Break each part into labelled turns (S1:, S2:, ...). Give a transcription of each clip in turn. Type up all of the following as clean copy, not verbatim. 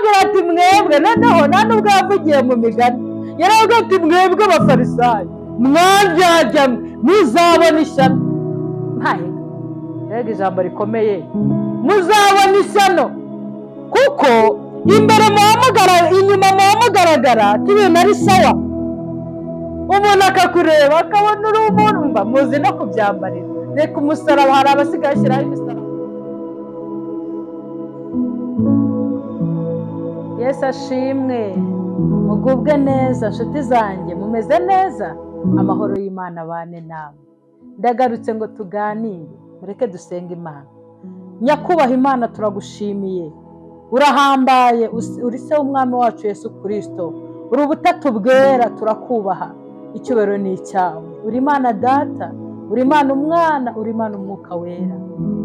S1: arababwira ati mwebwe, noneho nta nubwo yavugiye mu migani, yaravuga ati mwebwe abafarisayo mwandyarya muzabona ishyano. Mbega ijambo rikomeye, muzabona ishyano, kuko imbere inyuma muba mugaragara ko ibintu ari sawa, umuntu akakureba akabona uri umuntu, mba muzi no kubyambarira. Reka umusaraba, hari abasigaye ashyiraho imisaraba. Yesu ashimwe. Mugubwe neza nshuti zanjye, mumeze neza, amahoro y'Imana abane namwe. Ndagarutse ngo tuganire, mureke dusenga Imana. Nyakubahwa Imana, turagushimiye, urahambaye, uri se w'umwami wacu Yesu Kristo, uri ubutatu bwera, turakubaha, icyubahiro ni icyawe. Uri Imana Data, uri Imana Umwana, uri Imana Umwuka Wera.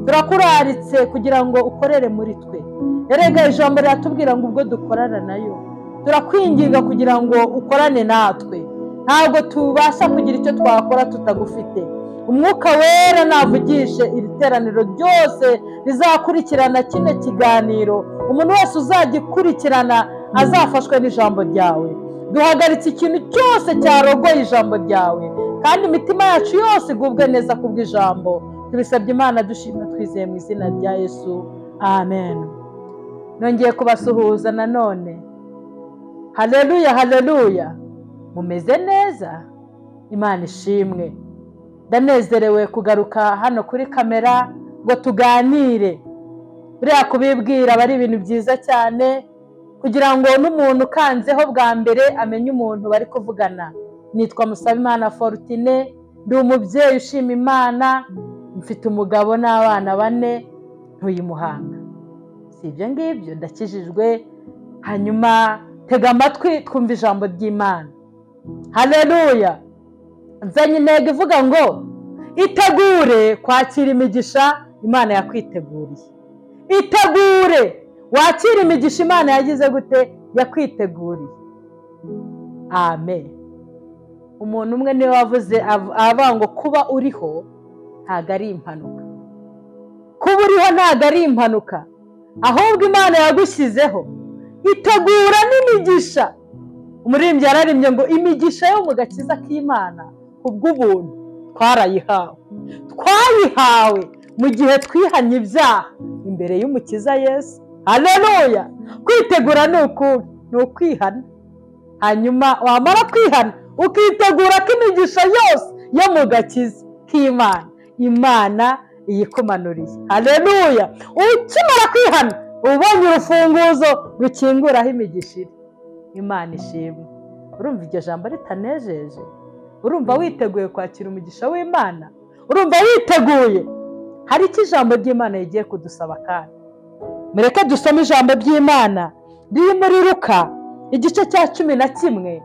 S1: Turakuraritse kugira ngo ukorere muri twe. Erega ijambo riratubwira ngo ubwo dukorana nayo, turakwinginga kugira ngo ukorane natwe. Ntabwo tubasha kugira icyo twakora tutagufite. Umwuka Wera navugishe iri teraniro ryose rizakurikirana kino kiganiro, umuntu wese uzagikurikirana azafashwe n'ijambo ryawe. Duhagaritse ikintu cyose cyarogoye ijambo ryawe, kandi imitima yacu yose igubwe neza kubw'ijambo. Tubisabye Imana dushima twizeye mu izina rya Yesu, amen. Nongeye kubasuhuza nanone. Haleluya, haleluya. Mumeze neza? Imana ishimwe. Ndanezerewe kugaruka hano kuri kamera ngo tuganire. Buriya kubibwira aba ari ibintu byiza cyane, kugira ngo n'umuntu ukanzeho bwa mbere amenye umuntu bari kuvugana. Nitwa Musabimana Fortune, ndi umubyeyi ushima Imana, mfite umugabo n'abana 4, ntuye Muhanga. Si ibyo ngibyo, ndakijijwe. Hanyuma tega amatwi twumva ijambo ry'Imana. Haleluya. Nzanye intego ivuga ngo itegure kwakira imigisha Imana yakwiteguriye. Itegure wakira imigisha Imana yagize gute? Yakwiteguriye. Amen. Umuntu umwe niwe wavuze avuga ngo kuba uriho ntago ari impanuka. Kuba uriho ntago ari impanuka, ahubwo Imana yagushyizeho. Itegura n'imigisha. Umuririmbyi yararimbye ngo imigisha yo mu gakiza k'Imana kubw'ubuntu twarayihawe. Twayihawe mu gihe twihanye ibyaha imbere y'Umukiza Yesu. Haleluya. Kwitegura ni ukwihana. Hanyuma wamara kwihana ukitegura ko imigisha yose yo mu gakiza k'Imana Imana iyikumanuriye. Haleluya. Ukimara kwihana ubonye urufunguzo rukinguraho imigisha. Imana ishimwe. Urumva iryo jambo ritanejeje? Urumva witeguye kwakira umugisha w'Imana? Urumva witeguye? Hari iki ijambo ry'Imana rigiye kudusaba kandi? Mureke dusome ijambo ry'Imana riri muri Luka igice cya 11.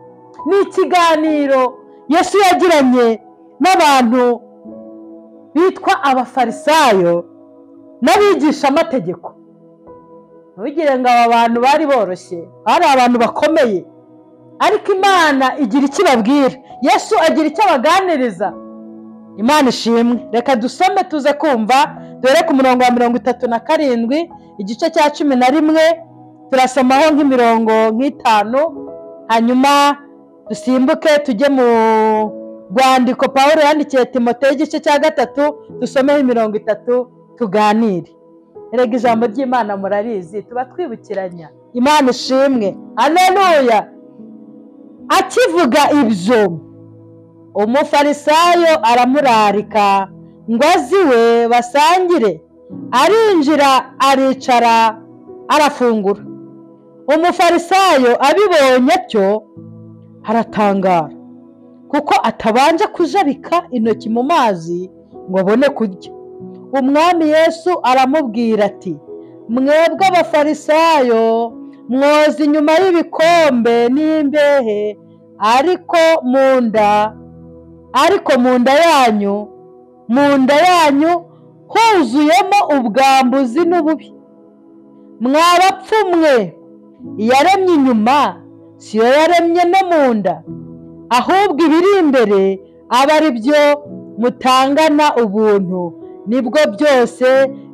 S1: Ni ikiganiro Yesu yagiranye n'abantu bitwa abafarisayo n'abigisha amategeko. Ntugire ngo aba bantu bari boroshye, ari abantu bakomeye, ariko Imana igira icyo ibabwira. Yesu agira icyo abaganiriza. Imana ishimwe. Reka dusome tuze kumva, dore ku murongo wa 37 igice cya 11, turasomaho nk'imirongo 5, hanyuma dusimbuke tujye mu rwandiko Pawulo yandikiye Timoteyo igice cya 3, dusomeho imirongo 3 tuganire. Erega ijambo ry'Imana murarizi, tuba twibukiranya. Imana ishimwe. Haleluya. Akivuga ibyo, umufarisayo aramurarika ngo aziwe basangire. Arinjira aricara arafungura. Umufarisayo abibonye atyo aratangara, kuko atabanje kujabika intoki mu mazi ngo abone kurya. Umwami Yesu aramubwira ati, mwebwe abafarisayo mwoza inyuma y'ibikombe n'imbehe, ariko mu nda yanyu huzuyemo ubwambuzi n'ububi. Mwabapfumwe, iyaremye inyuma siyo yaremye no mu nda, ahubwo ibiri imbere aba ari byo mutangana ubuntu, nibwo byose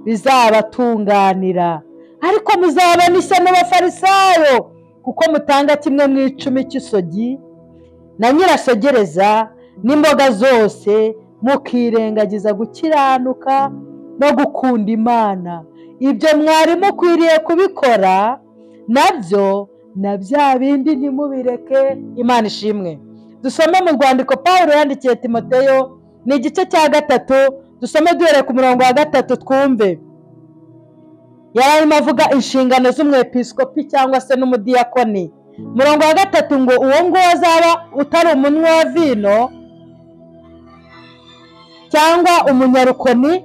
S1: bizabatunganira. ariko muzabona ishyano abafarisayo, kuko mutanga kimwe mu icumi cy'isogi na nyirasogereza n'imboga zose, mukirengagiza gukiranuka no gukunda Imana. Ibyo mwari mukwiriye kubikora, nabyo na bya bindi ntimubireke. Imana ishimwe. Dusome mu rwandiko Pawulo yandikiye Timoteyo, ni igice cya 3, dusome duhereye ku murongo wa 3 twumve. Yari arimo avuga inshingano z'umwepiskopi cyangwa se n'umudiyakoni. Murongo wa 3 ngo uwo nguwo azaba utari umunywa wa vino cyangwa umunyarukoni,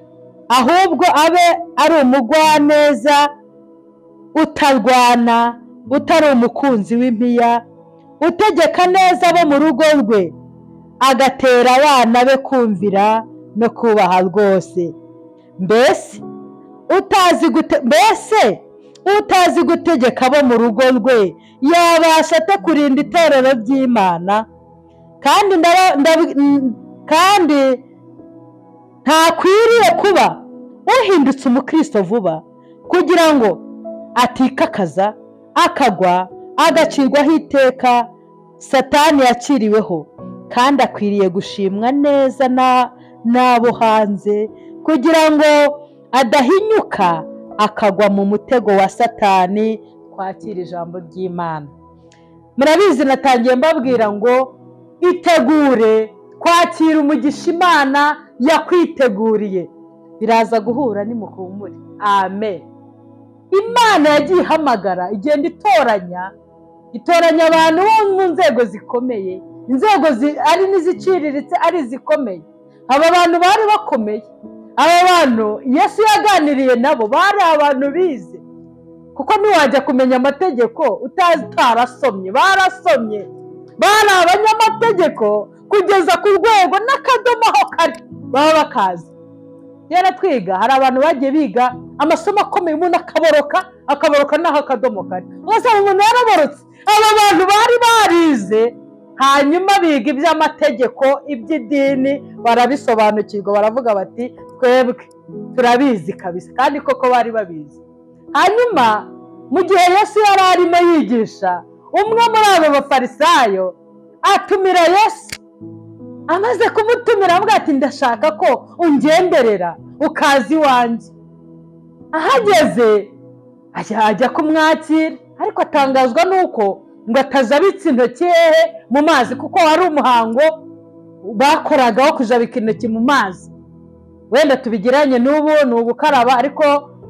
S1: ahubwo abe ari umugwaneza, utarwana, utari umukunzi w'impiya, utegeka neza abo mu rugo rwe, agatera abana be kumvira no kubaha rwose. Mbese utazi gutegeka abo mu rugo rwe yabasha ate kurinda itorero ry'Imana? Kandi ntakwiriye kuba uhindutse umukristo vuba, kugira ngo atikakaza akagwa agacirwaho iteka Satani yaciriweho, kandi akwiriye gushimwa neza n'abo hanze, kugira ngo adahinyuka akagwa mu mutego wa Satani. Twakira ijambo ry'Imana. Murabizi natangiye mbabwira ngo itegure kwakira umugisha Imana yakwiteguriye. Biraza guhura nimuhumure. Amen. Imana yagiye ihamagara, igenda itoranya abantu bo mu nzego zikomeye, inzego ari n'iziciriritse ari izikomeye. Aba bantu bari bakomeye. Aba bantu Yesu yaganiriye nabo bari abantu bize, kuko ntiwajya kumenya amategeko utarasomye. Barasomye, bari abanyamategeko kugeza ku rwego n'akadomo aho kari baba bakazi. Yera twiga, hari abantu bagiye biga amasomo akomeye, umuntu akaboroka n'aho akadomo kari. Bose umuntu yaraborotse. Aba bantu bari barize, hanyuma biga iby'amategeko, iby'idini, barabisobanukirwa, baravuga bati twebwe turabizi kabisa, kandi koko bari babizi. Hanyuma mu gihe Yesu yari arimo yigisha, umwe muri abo bafarisayo atumira Yesu. Amaze kumutumira avuga ati ndashaka ko ungenderera ukazi iwanjye. Ahageze ajya kumwakira, ariko atangazwa nuko ngo atazabitse intoki mu mazi, kuko wari umuhango bakoraga wo kujabika intoki mu mazi. Wenda tubigiranye n'ubu ni ugukaraba, ariko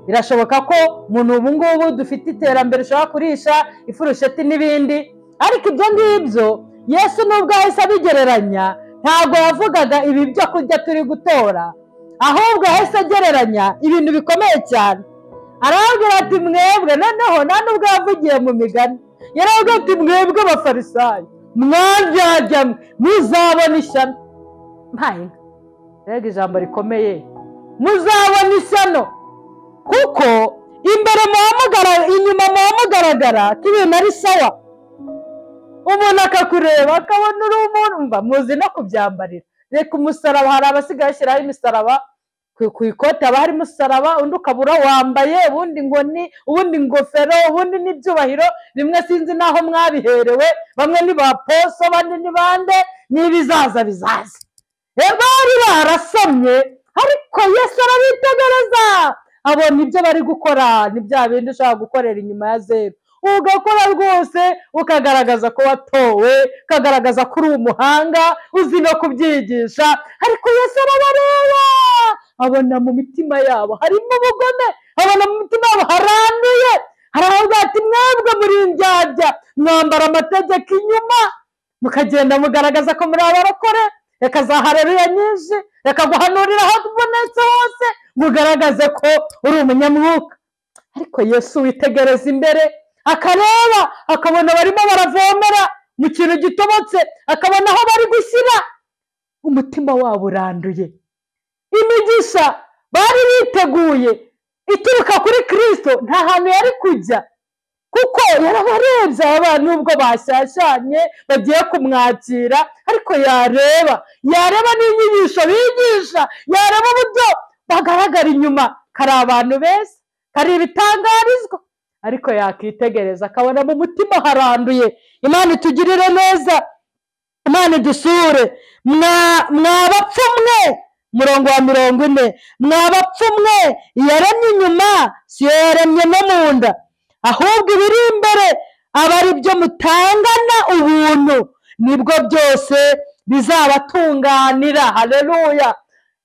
S1: birashoboka ko umuntu ubu ngubu dufite iterambere ushobora kurisha ifurusheti n'ibindi. Ariko ibyo ngibyo Yesu nubwo yahise abigereranya, ntabwo yavugaga ibi byo kurya turi gutora, ahubwo yahise agereranya ibintu bikomeye cyane. Arababwira ati mwebwe, noneho nta nubwo yavugiye mu migani, yaravuga ati mwebwe abafarisayo mwabyajyamwe muzabona ishyano. Mpayinga, rega ijambo rikomeye, muzabona ishyano, kuko imbere inyuma muhamugaragara ko ibintu ari sawa. Umuntu akakureba akabona uri umuntu, muzi no kubyambarira. Reka umusaraba, hari abasigaye bashyiraho imisaraba ku ikote, haba hari umusaraba, undi ukabura wambaye, ubundi inkoni, ubundi ingofero, ubundi n'ibyubahiro. Bimwe sinzi naho mwabiherewe, bamwe ni ba poso, abandi ni bande, n'ibizaza bizaza. Bari barasomye, ariko Yesu arabitegereza, abona ibyo bari gukora ni bya bindi ushobora gukorera inyuma ya zeru, ugakora rwose, ukagaragaza ko watowe, ukagaragaza ko uri umuhanga uzi no kubyigisha. Ariko Yesu arabareba, abona mu mitima yabo harimo ubugome, abona mu mitima yabo haranduye. Haravuga ati mwebwe muri indyarya, mwambara amategeko inyuma, mukagenda mugaragaza ko muri abarokore. Reka za haleluya nyinshi, reka guhanurira aho tubonetse hose, mugaragaze ko uri umunyamwuka. Ariko Yesu witegereza imbere, akareba, akabona barimo baravomera mu kintu gitobotse, akabona aho bari gushyira. Umutima wabo uranduye. Imigisha bari biteguye ituruka kuri Kristo nta hantu yari kujya, kuko yarabarebye abantu nubwo bashyashyanye bagiye kumwakira. Ariko yareba n'inyigisho bigisha, yareba uburyo bagaragara inyuma, kari abantu beza, kari ibitangarizwa, ariko yakitegereza akabona mu mutima haranduye. Imana itugirire neza, Imana idusure. Mwabapfumwe, murongo wa 40, mwabapfumwe, yaremye inyuma si yaremye no mu nda, ahubwo ibiri imbere aba ari byo mutangana ubuntu, nibwo byose bizabatunganira. Haleluya.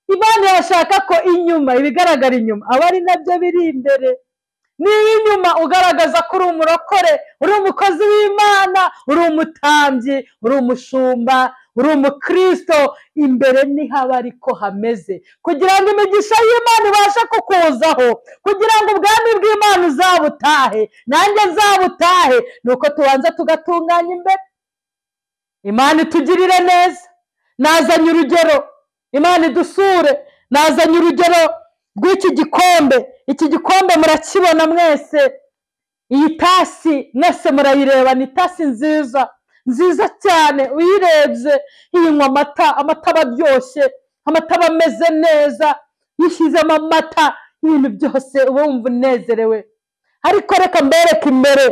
S1: Imana irashaka ko inyuma, ibigaragara inyuma aba ari nabyo biri imbere. Niba inyuma ugaragaza ko uri umurokore, uri umukozi w'Imana, uri umutambyi, uri umushumba, uri umukristo, imbere ni haba ariko hameze, kugira ngo imigisha y'Imana ibashe kukuzaho, kugira ngo ubwami bw'Imana uzabutahe, nanjye nzabutahe, nuko tubanza tugatunganya imbere. Imana itugirire neza. Nazanye urugero, Imana idusure, nazanye urugero rw'iki gikombe. Iki gikombe murakibona mwese, iyi tasi mwese murayireba, ni tasi nziza, nziza cyane. Uyirebye iyinywa amata, amata aba aryoshye, amata aba ameze neza, yishyizemo amata, ibintu byose uba wumva unezerewe. Ariko reka mbereke imbere,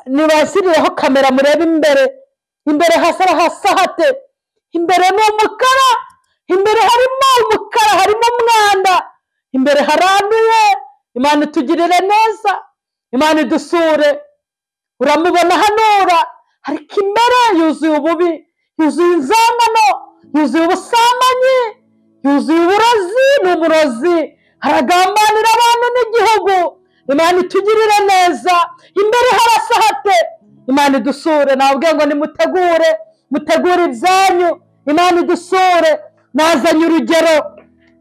S1: nibasirireho kamera murebe imbere. Imbere hasa hate? Imbere ni umukara, imbere harimo umukara, harimo umwanda, imbere haranduye. Imana itugirire neza, Imana idusure. Uramubona hanura, ariko imbere yuzuye ububi, yuzuye inzangano, yuzuye ubusambanyi, yuzuye uburozi. Ni umurozi, haragambanira abantu n'igihugu. Imana itugirire neza. Imbere harasa hate? Imana idusure. Nababwiye ngo nimutegure, mutegure ibyanyu, Imana idusure. Nazanye urugero,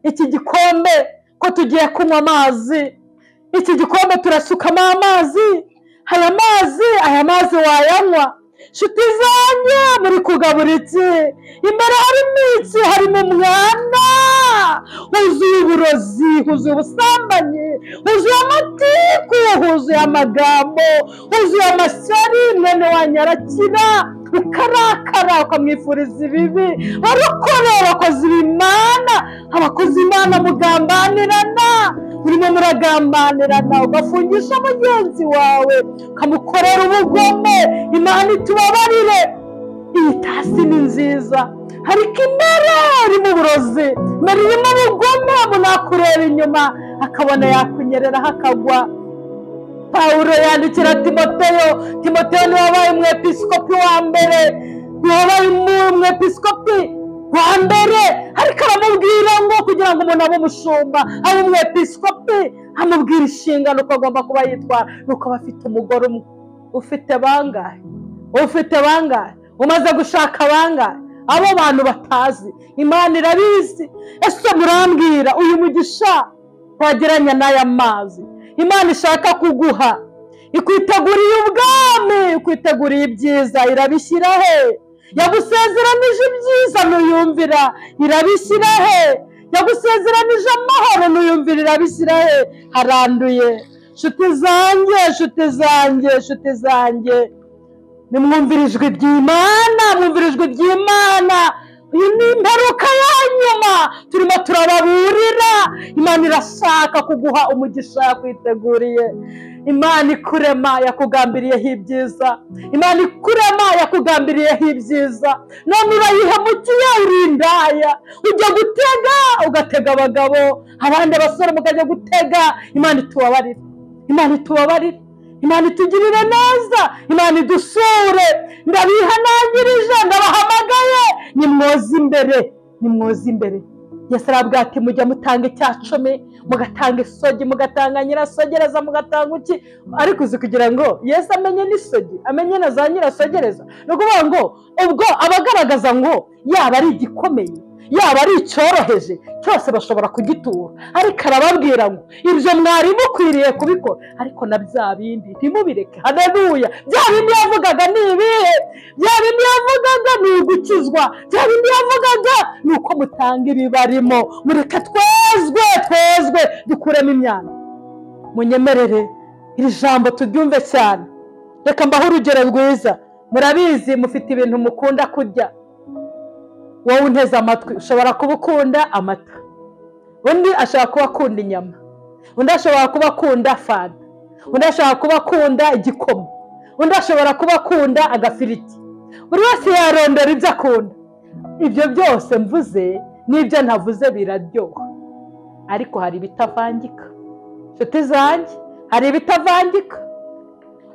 S1: iki gikombe ko tugiye kunywa amazi. Iki gikombe turasukamo amazi. Aya mazi wayanywa. Nshuti zanjye, muri kugabura iki? Imbere harimo iki? Harimo umwana, huzuye uburozi, huzuye ubusambanyi, huzuye amatiku, huzuye amagambo, huzuye amashyari. Mwene wanyu arakira, ukarakara ukamwifuriza ibibi. Barokore, abakozi b'Imana, abakozi b'Imana mugambanirana, urimo muragambanirana, ugafungisha mugenzi wawe, ukamukorera ubugome. Imana itubabarire. Iyi tasi ni nziza, ariko imbere irimo uburozi, imbere irimo ubugome. Munakureba inyuma akabona yakunyereraho akagwa. Pawulo yandikira Timoteyo. Timoteyo niwe wabaye umwepiskopi wa mbere, niwe wabaye umwepiskopi wa mbere, ariko aramubwira ngo kugira ngo umuntu abe umushumba, abe umwepiskopi, amubwira inshingano uko agomba kuba yitwara. Nuko aba afite umugore umwe. Ufite bangahe? Ufite bangahe? Umaze gushaka bangahe? Abo bantu batazi, Imana irabizi. Ese murambwira uyu mugisha wageranya n'aya mazi Imana ishaka kuguha, ikwiteguriye ubwami, ikwiteguriye ibyiza, irabishyira he? Yagusezeranije ibyiza nuyumvira, irabishyira he? Yagusezeranije amahoro nuyumvira, irabishyira he? Haranduye. Nshuti zanjye, nshuti zanjye, nshuti zanjye, nimwumvire ijwi ry'Imana, mwumvire ijwi ry'Imana. Iyi ni imperuka ya nyuma, turimo turababurira. Imana irashaka kuguha umugisha yakwiteguriye. Imana ikurema yakugambiriyeho ibyiza, Imana ikurema yakugambiriyeho ibyiza. None urayihemukiye, uri indaya, ujya gutega, ugatega abagabo, abandi basore mukajya gutega. Imana itubabarire, Imana itubabarire, Imana itugirire neza, Imana idusure. Ndabihanangirije, ndabahamagaye, nimwoze imbere, nimwoze imbere. Yesu arabwira ati mujya mutanga icya-10, mugatanga isogi, mugatanga nyirasogereza, mugatanga iki. Ariko uzi kugira ngo Yesu amenye n'isogi, amenye na za nyirasogereza, ni ukuvuga ngo ubwo abagaragaza ngo yaba ari igikomeye, yaba ari icyoroheje, cyose bashobora kugitura. Ariko arababwira ngo ibyo mwari mukwiriye kubikora, ariko na bya bindi ntimubireke. Haleluya. Bya bindi yavugaga ni ibihe? Bya bindi yavugaga ni ugukizwa, bya bindi yavugaga ni uko mutanga ibibarimo. Mureke twezwe dukuremo imyanda. Munyemerere iri jambo turyumve cyane. Reka mbaho urugero rwiza. Murabizi mufite ibintu mukunda kurya. Wowe unteze amatwi ushobora kuba ukunda amata, undi ashobora kuba akunda inyama. undi ashobora kuba akunda fanta, undi ashobora kuba akunda igikoma, undi ashobora kuba akunda agafiriti. Buri wese yarondera ibyo akunda. Ibyo byose mvuze n'ibyo ntavuze biraryoha, ariko hari ibitavangika. Nshuti zanjye, hari ibitavangika.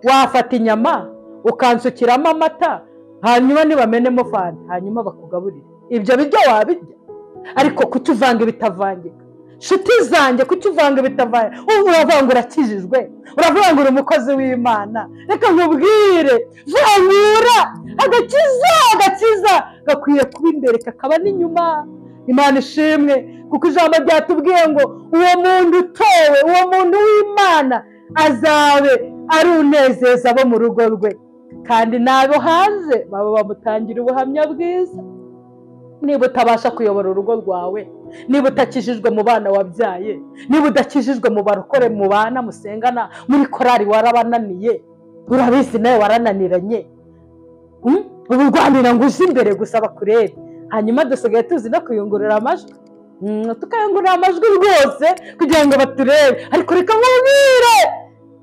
S1: Wafata inyama ukansukiramo amata, hanyuma nibamenemo fanta, hanyuma bakugaburira. Ibyo biryo wabirya, ariko kuki uvanga ibitavangika? Nshuti zanjye, kuki uvanga ibitavangika? Uravanga urakijijwe, uravanga uri umukozi w'Imana. Reka nkubwire, vangura. Agakiza gakwiye kuba imbere kakaba n'inyuma. Imana ishimwe, kuko ijambo ryatubwiye ngo uwo muntu utowe, uwo muntu w'Imana azabe ari unezeza abo mu rugo rwe, kandi n'abo hanze baba bamutangira ubuhamya bwiza. Niba utabasha kuyobora urugo rwawe, niba utakijijwe mu bana wabyaye, niba udakijijwe mu barokore mu bana musengana muri korari, warabananiye, urabizi nawe warananiranye, uburwanira ngo uze imbere gusa bakurebe. Hanyuma dusigaye tuzi no kuyungurura amajwi, tukayungurura amajwi rwose kugira ngo baturebe. Ariko reka nkubwire,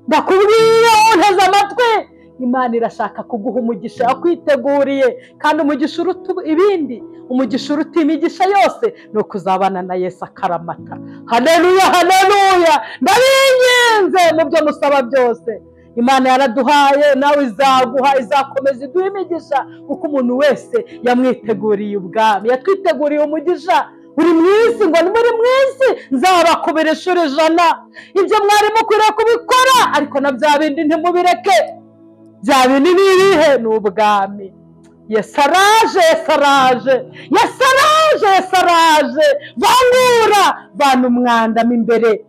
S1: ndakubwira unteze amatwi, Imana irashaka kuguha umugisha yakwiteguriye, kandi umugisha uruta ibindi, umugisha uruta imigisha yose ni ukuzabana na Yesu akaramata. Haleluya, haleluya. Ndabinginze mu byo musaba byose, Imana yaraduhaye, nawe izaguha, izakomeza iduha imigisha, kuko umuntu wese yamwiteguriye ubwami, yatwiteguriye umugisha. Uri mu isi, ngo ni muri mu isi nzabakubira inshuro 100. Ibyo mwari mukwiriye kubikora, ariko na bya bindi ntimubireke. Bya bindi ni ibihe? Ni ubwami. Yesu araje, Yesu araje, Yesu araje, Yesu araje. Vangura, vana umwanda mo imbere.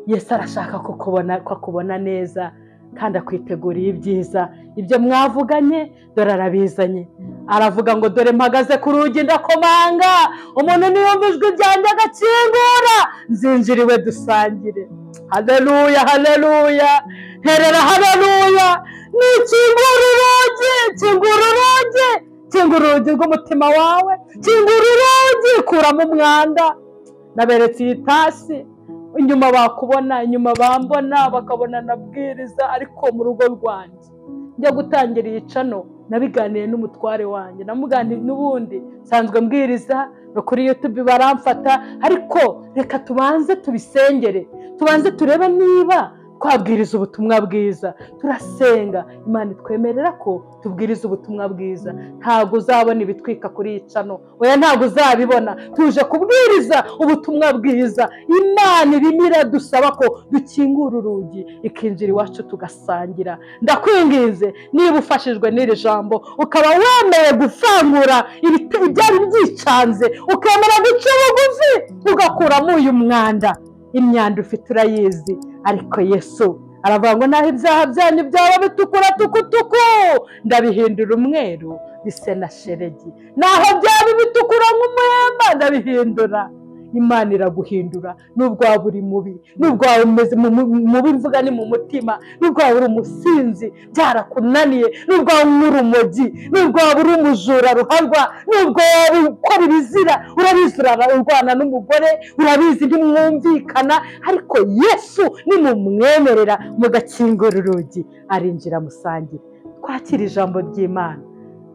S1: Yesu arashaka kukubona neza, kandi akwiteguriye ibyiza. Ibyo mwavuganye dore arabizanye. Aravuga ngo dore mpagaze ku rugi ndakomanga, umuntu niyumva ijwi ryanjye agakingura, nzinjiriwe dusangire. Haleluya, haleluya. Herera haleluya. Nikingura urugi, kingura urugi, kingura urugi rw'umutima wawe, kingura urugi, kuramo umwanda. Naberetse iyi tasi, inyuma bakubona, inyuma bambona, bakabona nabwiriza, ariko mu rugo rwanjye njya gutangira iyi cano nabiganiye n'umutware wanjye, namuganiriye n'ubundi sanzwe mbwiriza no kuri YouTube baramfata, ariko reka tubanze tubisengere, tubanze turebe niba twabwiriza ubutumwa bwiza. Turasenga Imana itwemerera ko tubwiriza ubutumwa bwiza. Ntabwo uzabona ibitwika kuri iyi cano, oya ntabwo uzabibona. Tuje kubwiriza ubutumwa bwiza. Imana irimo iradusaba ko dukingura urugi ikinjira iwacu tugasangira. Ndakwinginze, niba ufashijwe n'iri jambo ukaba wemeye gufangura ibyari byicanze, ukemera guca bugufi, ugakuramo uyu mwanda. Imyanda ufite urayizi, ariko Yesu aravuga ngo naho ibyaha byanyu byaba bitukura tukutuku, ndabihindura umweru bise na sheregi. Naho byaba bitukura nk'umuhemba, ndabihindura. Imana iraguhindura. Nubwo waba uri mubi, nubwo waba umeze mubi, mvuga ni mu mutima, nubwo waba uri umusinzi byarakunaniye, nubwo waba uri urumogi, nubwo waba uri umujura ruharwa, nubwo waba ukora ibizira, urabizi urarwana n'umugore, urabizi ntimwumvikana, ariko Yesu nimumwemerera mugakingura urugi, arinjira musangire. Twakira ijambo ry'Imana.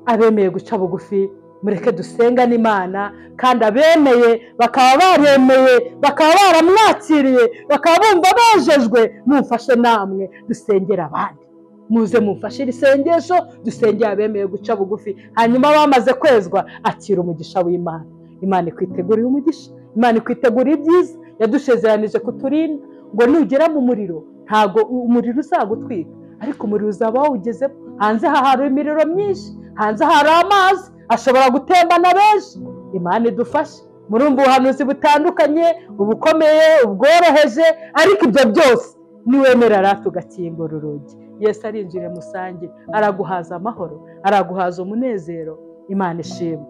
S1: Abemeye guca bugufi mureke dusenga n'Imana, kandi abemeye bakaba baremeye, bakaba baramwakiriye, bakaba bumva bejejwe, mumfashe namwe dusengera abandi. Muze mumfashe iri sengesho, dusengera abemeye guca bugufi, hanyuma bamaze kwezwa akira umugisha w'Imana. Imana ikwiteguriye umugisha, Imana ikwiteguriye ibyiza. Yadushezeranije kuturinda ngo nugera mu muriro, ntago umuriro uzagutwika, ariko umuriro uzaba wawugezeho. Hanze hari imiriro myinshi, hanze hari amazi ashobora gutembana benshi. Imana idufashe. Murumva ubuhanuzi butandukanye, ubukomeye, ubworoheje, ariko ibyo byose niwemera ratu ugakingura urugi, Yesu arinjire musangire, araguhaza amahoro, araguhaza umunezero. Imana ishimwe.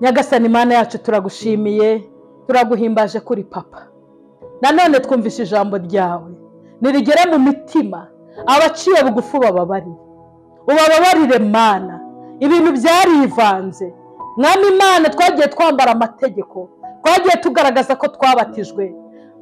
S1: Nyagasani Imana yacu turagushimiye, turaguhimbaje kuri papa. Nanone twumvishe ijambo ryawe nirigere mu mitima, abaciye bugufu bababarire, ubababarire Mana. Ibintu byarivanze Mwami Imana, twagiye twambara amategeko, twagiye tugaragaza ko twabatijwe,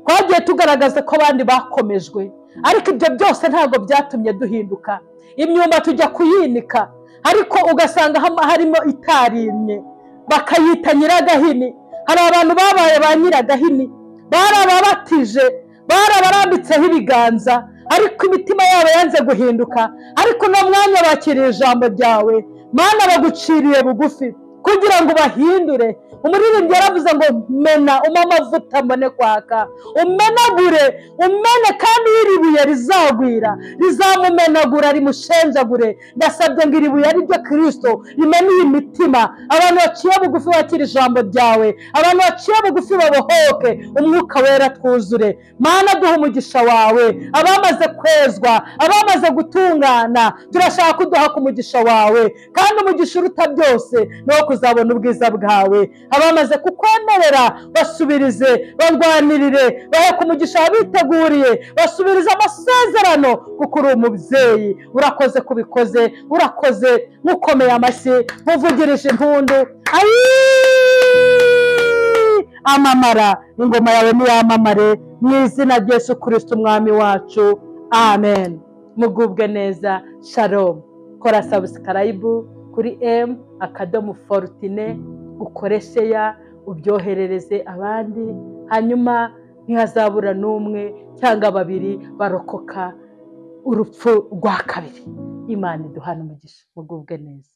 S1: twagiye tugaragaza ko abandi bakomejwe, ariko ibyo byose ntabwo byatumye duhinduka. Imyumba tujya kuyinika, ariko ugasanga harimo itarimye, bakayita nyiragahini. Hari abantu babaye ba nyiragahini, barababatije, barabarambitseho ibiganza, ariko imitima yabo yanze guhinduka. Ariko uno mwanya bakiriye ijambo ryawe Mana, baguciriye bugufi kugira ngo bahindure. Umuririmbyi yaravuze ngo mena amavuta mbone kwaka, umenagure, umene, kandi iri buye rizagwira, rizamumenagura rimushenjagure. Ndasabye ngo iri buye ari ryo Kristo rimene iyi mitima. Abantu baciye bugufi bakira ijambo ryawe, abantu baciye bugufi babohoke, umwuka wera twuzure. Mana, duha umugisha wawe. Abamaze kwezwa, abamaze gutungana, turashaka kuduha ku mugisha wawe, kandi umugisha uruta byose ni wo kuzabona ubwiza bwawe. Abamaze kukwemerera, basubirize, barwanirire, bahe ku mugisha wabiteguriye, basubirize amasezerano, kuko uri umubyeyi. Urakoze kubikoze, urakoze. Mukomeye amashyi, muvugirije impundu. Amamara, ingoma yawe niyamamare, mu izina rya Yesu Kristo umwami wacu, amen. Mugubwe neza. Shalom. Kora subscribe kuri M.Fortune, ukoreshe ya ubyoherereze abandi, hanyuma ntihazabura n'umwe cyangwa babiri barokoka urupfu rwa kabiri. Imana iduhane umugisha. Mugubwe neza.